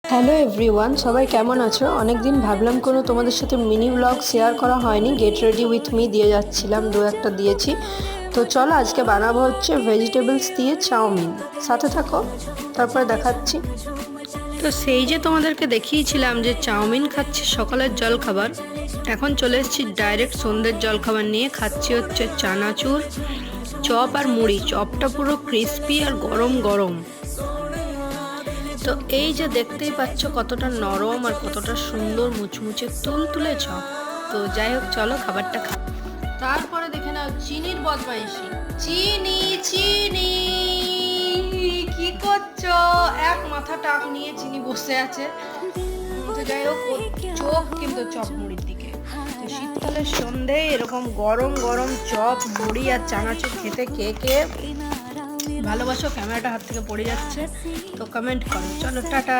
Hello everyone, সবাই কেমন আছো? অনেক দিন ভাবলাম কোনো তোমাদের সাথে মিনি ব্লগ শেয়ার করা হয়নি। গেট রেডি উইথ মি দিয়ে যাচ্ছিলাম, দু একটা দিয়েছি। তো চলো আজকে বানাবো হচ্ছে ভেজিটেবলস দিয়ে চাউমিন। সাথে থাকো, তারপরে দেখাচ্ছি। তো সেই যে তোমাদেরকে দেখিয়েছিলাম যে চাউমিন খাচ্ছি সকালের জলখাবার, এখন চলে এসেছি ডাইরেক্ট সন্ধ্যের জলখাবার নিয়ে। খাচ্ছি হচ্ছে চানাচুর, চপ আর মুড়ি। চপটা পুরো ক্রিস্পি আর গরম গরম। তো এই যে দেখতেই পাচ্ছ কতটা নরম আর কতটা সুন্দর মুচমুচে তুলতুলে চপ। তো যাই হোক, চলো খাবারটা খা। তারপরে দেখে নাও চিনির বদমাইশি। চিনি চিনি, কি করছো? এক মাথা টাক নিয়ে চিনি বসে আছে। তো যাই হোক, ওর চোখ কিন্তু চপ মুড়ির দিকে। তো শীতকালের সন্ধে এরকম গরম গরম চপ মুড়ি আর চানাচুর খেতে কে কে ভালোবাসো? ক্যামেরাটা হাত থেকে পড়ে যাচ্ছে, তো কমেন্ট করো। চলো টাটা।